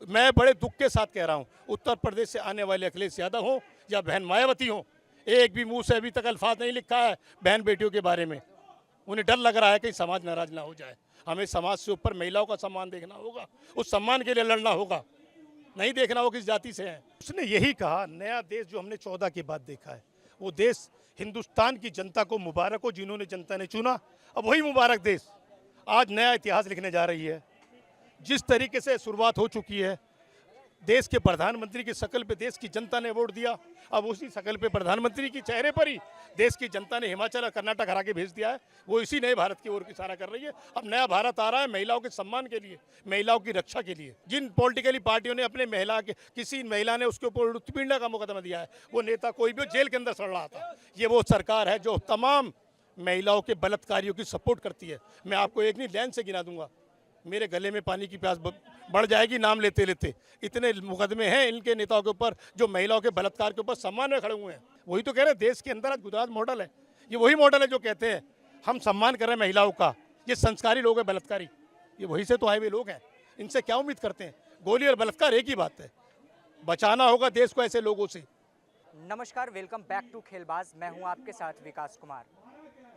मैं बड़े दुख के साथ कह रहा हूँ, उत्तर प्रदेश से आने वाले अखिलेश यादव हो या बहन मायावती हो, एक भी मुंह से अभी तक अल्फाज नहीं लिखा है बहन बेटियों के बारे में। उन्हें डर लग रहा है कि समाज नाराज ना हो जाए। हमें समाज से ऊपर महिलाओं का सम्मान देखना होगा, उस सम्मान के लिए लड़ना होगा, नहीं देखना हो किस जाति से है। उसने यही कहा, नया देश जो हमने 14 के बाद देखा है, वो देश हिंदुस्तान की जनता को मुबारक हो, जिन्होंने जनता ने चुना। अब वही मुबारक देश आज नया इतिहास लिखने जा रही है। जिस तरीके से शुरुआत हो चुकी है, देश के प्रधानमंत्री की शक्ल पे देश की जनता ने वोट दिया, अब उसी शक्ल पे प्रधानमंत्री की चेहरे पर ही देश की जनता ने हिमाचल और कर्नाटक हरा के भेज दिया है। वो इसी नए भारत की ओर इशारा कर रही है। अब नया भारत आ रहा है महिलाओं के सम्मान के लिए, महिलाओं की रक्षा के लिए। जिन पॉलिटिकली पार्टियों ने अपने महिला के किसी महिला ने उसके ऊपर उत्पीड़न का मुकदमा दिया है, वो नेता कोई भी जेल के अंदर सड़ रहा था। ये वो सरकार है जो तमाम महिलाओं के बलात्कारियों की सपोर्ट करती है। मैं आपको एक नहीं लाइन से गिना दूंगा, मेरे गले में पानी की प्यास बढ़ जाएगी नाम लेते लेते। इतने मुकदमे हैं इनके नेताओं के ऊपर जो महिलाओं के बलात्कार के ऊपर सम्मान में खड़े हुए हैं। वही तो कह रहे हैं, देश के अंदर आज गुजरात मॉडल है। ये वही मॉडल है जो कहते हैं हम सम्मान कर रहे हैं महिलाओं का। ये संस्कारी लोग हैं बलात्कारी, ये वही से तो आए हुए लोग हैं। इनसे क्या उम्मीद करते हैं? गोली और बलात्कार एक ही बात है। बचाना होगा देश को ऐसे लोगों से। नमस्कार, वेलकम बैक टू खेलबाज। मैं हूं आपके साथ विकास कुमार।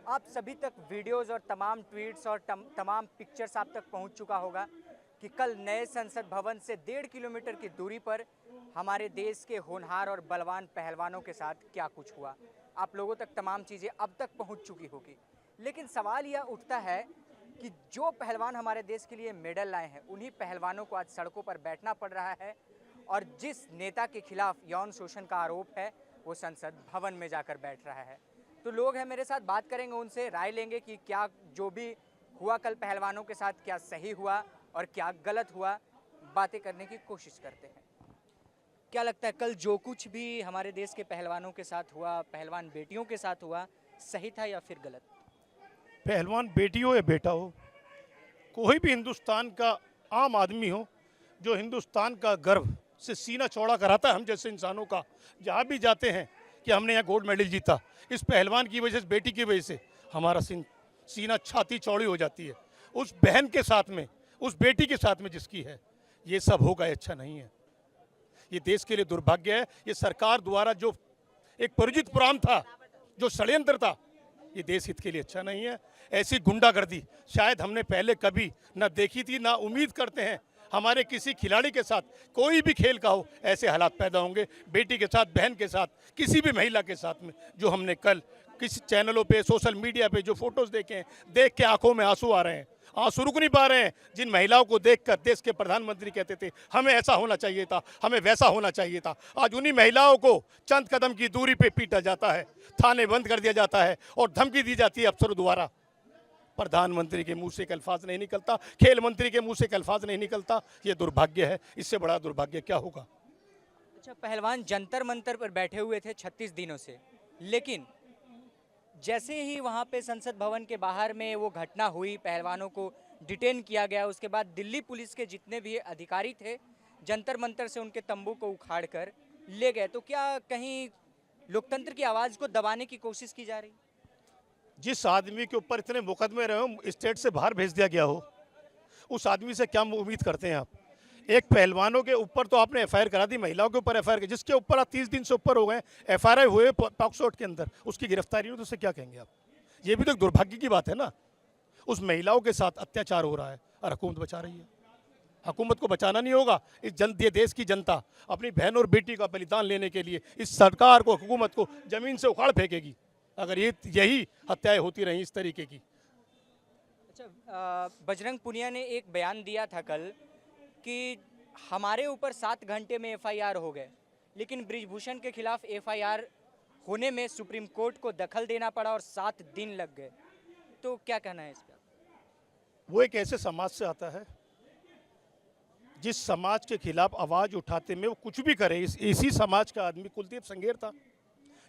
आप सभी तक वीडियोस और तमाम ट्वीट्स और तमाम पिक्चर्स आप तक पहुंच चुका होगा कि कल नए संसद भवन से 1.5 किलोमीटर की दूरी पर हमारे देश के होनहार और बलवान पहलवानों के साथ क्या कुछ हुआ। आप लोगों तक तमाम चीज़ें अब तक पहुंच चुकी होगी, लेकिन सवाल यह उठता है कि जो पहलवान हमारे देश के लिए मेडल लाए हैं, उन्हीं पहलवानों को आज सड़कों पर बैठना पड़ रहा है और जिस नेता के खिलाफ यौन शोषण का आरोप है वो संसद भवन में जाकर बैठ रहा है। तो लोग हैं मेरे साथ, बात करेंगे, उनसे राय लेंगे कि क्या जो भी हुआ कल पहलवानों के साथ क्या सही हुआ और क्या गलत हुआ। बातें करने की कोशिश करते हैं। क्या लगता है कल जो कुछ भी हमारे देश के पहलवानों के साथ हुआ, पहलवान बेटियों के साथ हुआ, सही था या फिर गलत? पहलवान बेटी हो या बेटा हो, कोई भी हिंदुस्तान का आम आदमी हो जो हिंदुस्तान का गर्व से सीना चौड़ा कराता है हम जैसे इंसानों का, जहाँ भी जाते हैं कि हमने यहाँ गोल्ड मेडल जीता, इस पहलवान की वजह से, बेटी की वजह से हमारा सीना छाती चौड़ी हो जाती है। उस बहन के साथ में, उस बेटी के साथ में जिसकी है, ये सब होगा अच्छा नहीं है। ये देश के लिए दुर्भाग्य है। ये सरकार द्वारा जो एक परिचित पुराण था, जो षड्यंत्र था, ये देश हित के लिए अच्छा नहीं है। ऐसी गुंडागर्दी शायद हमने पहले कभी ना देखी थी, ना उम्मीद करते हैं हमारे किसी खिलाड़ी के साथ कोई भी खेल का हो ऐसे हालात पैदा होंगे। बेटी के साथ, बहन के साथ, किसी भी महिला के साथ में जो हमने कल किसी चैनलों पे, सोशल मीडिया पे जो फोटोज देखे हैं, देख के आंखों में आंसू आ रहे हैं, आंसू रुक नहीं पा रहे हैं। जिन महिलाओं को देखकर देश के प्रधानमंत्री कहते थे हमें ऐसा होना चाहिए था, हमें वैसा होना चाहिए था, आज उन्हीं महिलाओं को चंद कदम की दूरी पे पीटा जाता है, थाने बंद कर दिया जाता है और धमकी दी जाती है अफसरों द्वारा। प्रधानमंत्री के मुंह से एक अल्फाज नहीं निकलता, खेल मंत्री के मुंह से एक अल्फाज नहीं निकलता। ये दुर्भाग्य है। इससे बड़ा दुर्भाग्य क्या होगा? अच्छा, पहलवान जंतर मंतर पर बैठे हुए थे 36 दिनों से, लेकिन जैसे ही वहाँ पे संसद भवन के बाहर में वो घटना हुई, पहलवानों को डिटेन किया गया, उसके बाद दिल्ली पुलिस के जितने भी अधिकारी थे जंतर मंतर से उनके तंबू को उखाड़ कर ले गए। तो क्या कहीं लोकतंत्र की आवाज़ को दबाने की कोशिश की जा रही? जिस आदमी के ऊपर इतने मुकदमे रहे हो, स्टेट से बाहर भेज दिया गया हो, उस आदमी से क्या उम्मीद करते हैं आप? एक पहलवानों के ऊपर तो आपने एफआईआर करा दी, महिलाओं के ऊपर एफआईआर, जिसके ऊपर आप 30 दिन से ऊपर हो गए एफआईआर हुए पॉक्सो एक्ट के अंदर, उसकी गिरफ्तारी हो, तो उसे क्या कहेंगे आप? ये भी तो एक दुर्भाग्य की बात है ना। उस महिलाओं के साथ अत्याचार हो रहा है और हुकूमत बचा रही है। हुकूमत को बचाना नहीं होगा। ये देश की जनता अपनी बहन और बेटी का बलिदान लेने के लिए इस सरकार को, हुकूमत को जमीन से उखाड़ फेंकेगी अगर यही हत्याएं होती रहीं इस तरीके की। अच्छा, बजरंग पुनिया ने एक बयान दिया था कल कि हमारे ऊपर 7 घंटे में एफआईआर हो गए, लेकिन बृजभूषण के खिलाफ एफआईआर होने में सुप्रीम कोर्ट को दखल देना पड़ा और 7 दिन लग गए। तो क्या कहना है इस पर? वो एक ऐसे समाज से आता है जिस समाज के खिलाफ आवाज़ उठाते में वो कुछ भी करे। इसी समाज का आदमी कुलदीप संघेर था,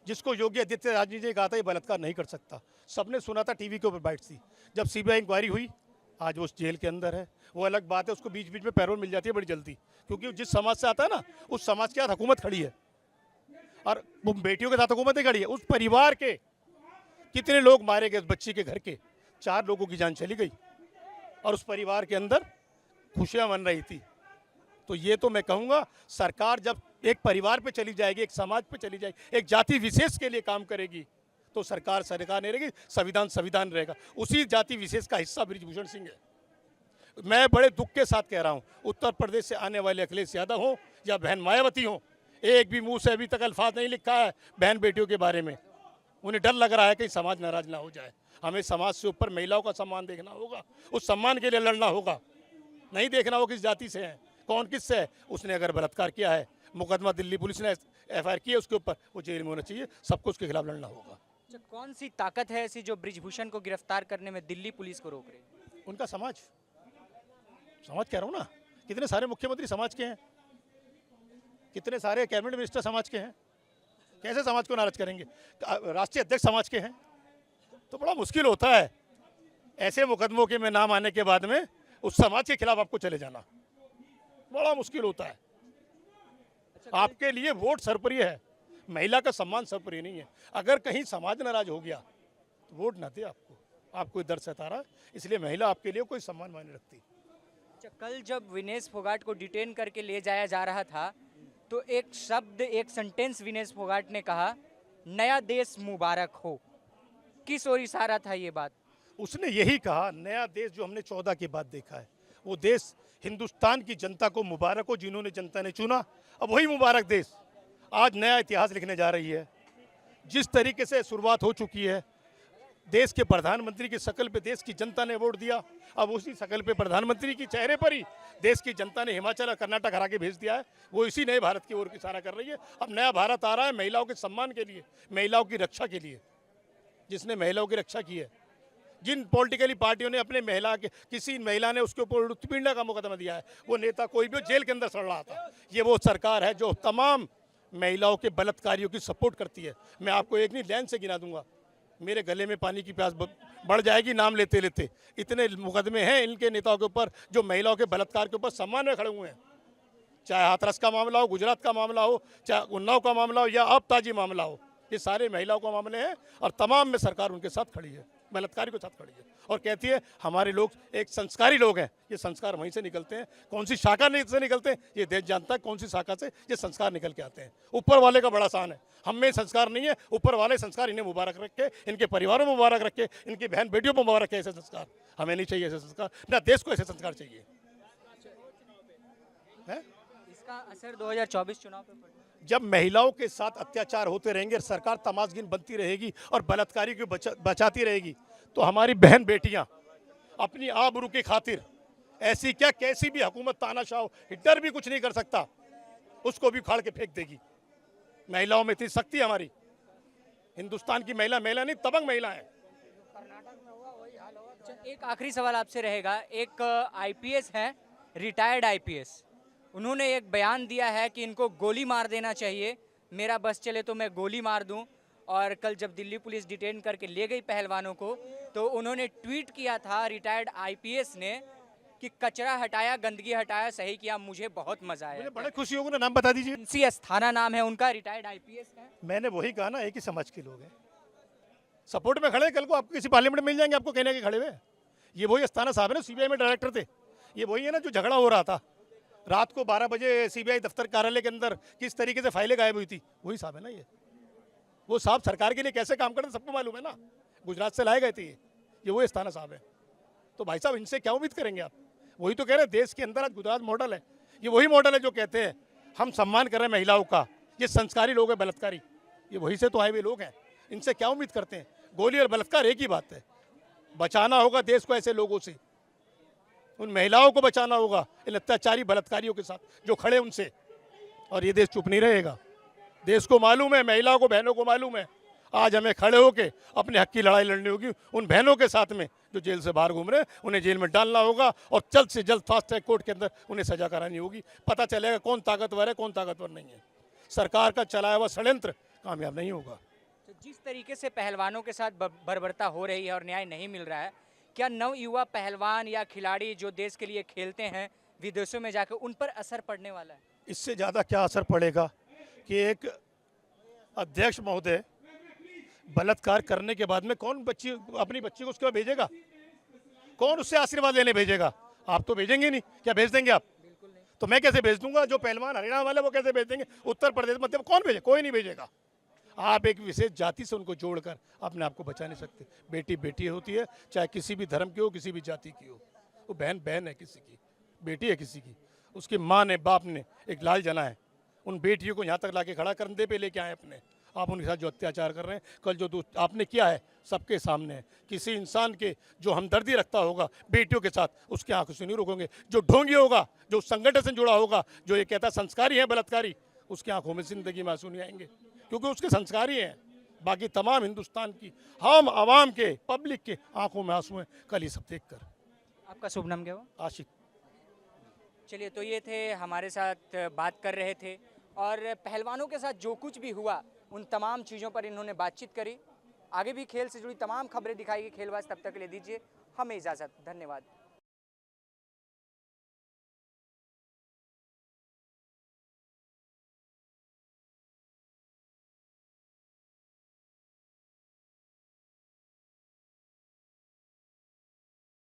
जिसको योगी आदित्यनाथ जी ने कहा था ये बलात्कार नहीं कर सकता। सबने सुना था, टीवी के ऊपर बाइट थी। जब सीबीआई इंक्वायरी हुई, आज वो जेल के अंदर है। वो अलग बात है, उसको बीच बीच में पैरोल मिल जाती है बड़ी जल्दी, क्योंकि जिस समाज से आता है ना, उस समाज के साथ हुकूमत खड़ी है और वो बेटियों के साथ हुकूमत खड़ी है। उस परिवार के कितने लोग मारे गए, उस बच्ची के घर के 4 लोगों की जान चली गई और उस परिवार के अंदर खुशियाँ मन रही थी। तो ये तो मैं कहूँगा, सरकार जब एक परिवार पे चली जाएगी, एक समाज पे चली जाएगी, एक जाति विशेष के लिए काम करेगी, तो सरकार सरकार नहीं रहेगी, संविधान संविधान रहेगा। उसी जाति विशेष का हिस्सा बृजभूषण सिंह है। मैं बड़े दुख के साथ कह रहा हूँ, उत्तर प्रदेश से आने वाले अखिलेश यादव हो या बहन मायावती हो, एक भी मुंह से अभी तक अल्फाज नहीं लिखा है बहन बेटियों के बारे में। उन्हें डर लग रहा है कि समाज नाराज ना हो जाए। हमें समाज से ऊपर महिलाओं का सम्मान देखना होगा, उस सम्मान के लिए लड़ना होगा। नहीं देखना हो किस जाति से है, कौन किस से है। उसने अगर बलात्कार किया है, मुकदमा दिल्ली पुलिस ने FIR किया उसके ऊपर, वो जेल में होना चाहिए। सबको उसके खिलाफ लड़ना होगा। अच्छा, कौन सी ताकत है ऐसी जो बृजभूषण को गिरफ्तार करने में दिल्ली पुलिस को रोक रही है? उनका समाज कह रहा हूँ ना, कितने सारे मुख्यमंत्री समाज के हैं, कितने सारे कैबिनेट मिनिस्टर समाज के हैं। कैसे समाज को नाराज करेंगे? राष्ट्रीय अध्यक्ष समाज के हैं। तो बड़ा मुश्किल होता है ऐसे मुकदमों के में नाम आने के बाद में उस समाज के खिलाफ आपको चले जाना, बड़ा मुश्किल होता है। आपके लिए वोट सर्वप्रिय है, महिला का सम्मान सर्वप्रिय नहीं है। अगर कहीं समाज नाराज हो गया तो वोट ना दे आपको दर्द सता रहा है, इसलिए महिला आपके लिए कोई सम्मान मायने रखती। अच्छा, कल जब विनेश फोगाट को डिटेन करके ले जाया जा रहा था तो एक शब्द, एक सेंटेंस विनेश फोगाट ने कहा, नया देश मुबारक हो। किस ओर इशारा था ये बात? उसने यही कहा, नया देश जो हमने 14 के बाद देखा है, वो देश हिंदुस्तान की जनता को मुबारक हो, जिन्होंने जनता ने चुना। अब वही मुबारक देश आज नया इतिहास लिखने जा रही है। जिस तरीके से शुरुआत हो चुकी है, देश के प्रधानमंत्री की शक्ल पे देश की जनता ने वोट दिया, अब उसी शक्ल पे प्रधानमंत्री की चेहरे पर ही देश की जनता ने हिमाचल और कर्नाटक हरा के भेज दिया है। वो इसी नए भारत की ओर इशारा कर रही है। अब नया भारत आ रहा है महिलाओं के सम्मान के लिए, महिलाओं की रक्षा के लिए। जिसने महिलाओं की रक्षा की है, जिन पॉलिटिकली पार्टियों ने अपने महिला के किसी महिला ने उसके ऊपर उत्पीड़न का मुकदमा दिया है, वो नेता कोई भी जेल के अंदर सड़ रहा था। ये वो सरकार है जो तमाम महिलाओं के बलात्कारियों की सपोर्ट करती है। मैं आपको एक नहीं लाइन से गिना दूंगा, मेरे गले में पानी की प्यास बढ़ जाएगी नाम लेते लेते। इतने मुकदमे हैं इनके नेताओं के ऊपर जो महिलाओं के बलात्कार के ऊपर सम्मान में खड़े हुए हैं। चाहे हाथरस का मामला हो, गुजरात का मामला हो, चाहे उन्नाव का मामला हो या अब ताजी मामला हो, ये सारे महिलाओं का मामले हैं और तमाम में सरकार उनके साथ खड़ी है, बलात्कारी के साथ खड़ी है और कहती है हमारे लोग एक संस्कारी लोग हैं। ये संस्कार वहीं से निकलते हैं। कौन सी शाखा से निकलते हैं ये देश जानता है, कौन सी शाखा से ये संस्कार निकल के आते हैं। ऊपर वाले का बड़ा शान है, हम में संस्कार नहीं है। ऊपर वाले संस्कार इन्हें मुबारक रखे, इनके परिवारों में मुबारक रखे, इनकी बहन बेटियों को मुबारक रखे। ऐसे संस्कार हमें नहीं चाहिए, ऐसे संस्कार ना देश को ऐसे संस्कार चाहिए। इसका असर 2024 चुनाव पे पड़ेगा। जब महिलाओं के साथ अत्याचार होते रहेंगे, सरकार तमाशगिन बनती रहेगी और बलात्कारी को बचाती रहेगी, तो हमारी बहन बेटियां अपनी आबरू की खातिर ऐसी क्या कैसी भी हुकूमत तानाशाह हो, हिटलर भी कुछ नहीं कर सकता, उसको भी उखाड़ के फेंक देगी। महिलाओं में इतनी शक्ति है हमारी। हिंदुस्तान की महिला नहीं तबंग महिला है। एक आखिरी सवाल आपसे रहेगा। एक IPS हैं, रिटायर्ड IPS, उन्होंने एक बयान दिया है कि इनको गोली मार देना चाहिए, मेरा बस चले तो मैं गोली मार दूं। और कल जब दिल्ली पुलिस डिटेन करके ले गई पहलवानों को, तो उन्होंने ट्वीट किया था रिटायर्ड IPS ने कि कचरा हटाया, गंदगी हटाया, सही किया, मुझे बहुत मजा आया। मुझे बड़े खुशी होगी ना, नाम बता दीजिए। MC अस्थाना नाम है उनका, रिटायर्ड IPS है। मैंने वही कहा ना, एक ही समाज के लोग हैं, सपोर्ट में खड़े। कल को आपको किसी पार्लियामेंट में मिल जाएंगे आपको कहने के खड़े हुए। ये वही अस्थाना साहब है ना, CBI में डायरेक्टर थे। ये वही है ना जो झगड़ा हो रहा था रात को 12 बजे CBI दफ्तर कार्यालय के अंदर, किस तरीके से फाइलें गायब हुई थी, वही साहब है ना। ये वो साहब सरकार के लिए कैसे काम करते सबको मालूम है ना, गुजरात से लाए गए थे ये वही अस्थाना साहब है। तो भाई साहब इनसे क्या उम्मीद करेंगे आप? वही तो कह रहे हैं देश के अंदर आज गुजरात मॉडल है। ये वही मॉडल है जो कहते हैं हम सम्मान कर रहे हैं महिलाओं का, ये संस्कारी लोग हैं बलात्कारी, ये वही से तो आए हुए लोग हैं। इनसे क्या उम्मीद करते हैं? गोली और बलात्कार एक ही बात है। बचाना होगा देश को ऐसे लोगों से, उन महिलाओं को बचाना होगा इन अत्याचारी बलात्कारियों के साथ जो खड़े उनसे। और ये देश चुप नहीं रहेगा। देश को मालूम है, महिलाओं को, बहनों को मालूम है, आज हमें खड़े होकर अपने हक की लड़ाई लड़नी होगी। उन बहनों के साथ में जो जेल से बाहर घूम रहे हैं उन्हें जेल में डालना होगा और जल्द से जल्द फास्ट ट्रैक कोर्ट के अंदर उन्हें सजा करानी होगी। पता चलेगा कौन ताकतवर है, कौन ताकतवर नहीं है। सरकार का चलाया हुआ षड्यंत्र कामयाब नहीं होगा। तो जिस तरीके से पहलवानों के साथ बर्बरता हो रही है और न्याय नहीं मिल रहा है, क्या नव युवा पहलवान या खिलाड़ी जो देश के लिए खेलते हैं विदेशों में जाकर, उन पर असर पड़ने वाला है? इससे ज़्यादा क्या असर पड़ेगा कि एक अध्यक्ष महोदय बलात्कार करने के बाद में कौन अपनी बच्ची को उसके बाद भेजेगा? कौन उससे आशीर्वाद लेने भेजेगा? आप तो भेजेंगे नहीं। क्या भेज देंगे आप? तो मैं कैसे भेज दूंगा? जो पहलवान हरियाणा वाले वो कैसे भेज देंगे? उत्तर प्रदेश मतलब कौन भेजे? कोई नहीं भेजेगा। आप एक विशेष जाति से उनको जोड़कर अपने आप को बचा नहीं सकते। बेटी बेटी होती है, चाहे किसी भी धर्म की हो, किसी भी जाति की हो। वो बहन बहन है किसी की, बेटी है किसी की। उसकी माँ ने, बाप ने एक लाल जना है, उन बेटियों को यहाँ तक लाके खड़ा करने पे लेके आए अपने। आप उनके साथ जो अत्याचार कर रहे हैं, कल जो आपने किया है सबके सामने है। किसी इंसान के जो हमदर्दी रखता होगा बेटियों के साथ, उसके आंखों से नहीं रोकोगे। जो ढोंगी होगा, जो संगठन से जुड़ा होगा, जो ये कहता है संस्कारी है बलात्कारी, उसकी आंखों में जिंदगी में आंसू नहीं आएंगे, क्योंकि उसके संस्कारी हैं। बाकी तमाम हिंदुस्तान की हम आवाम के, पब्लिक के आंखों में आंसू हैं कल ये सब देख कर। आपका शुभ नाम क्या हुआ? आशिक। चलिए, तो ये थे हमारे साथ बात कर रहे थे, और पहलवानों के साथ जो कुछ भी हुआ उन तमाम चीज़ों पर इन्होंने बातचीत करी। आगे भी खेल से जुड़ी तमाम खबरें दिखाई गई खेलबाज। तब तक के लिए दीजिए हमें इजाज़त। धन्यवाद।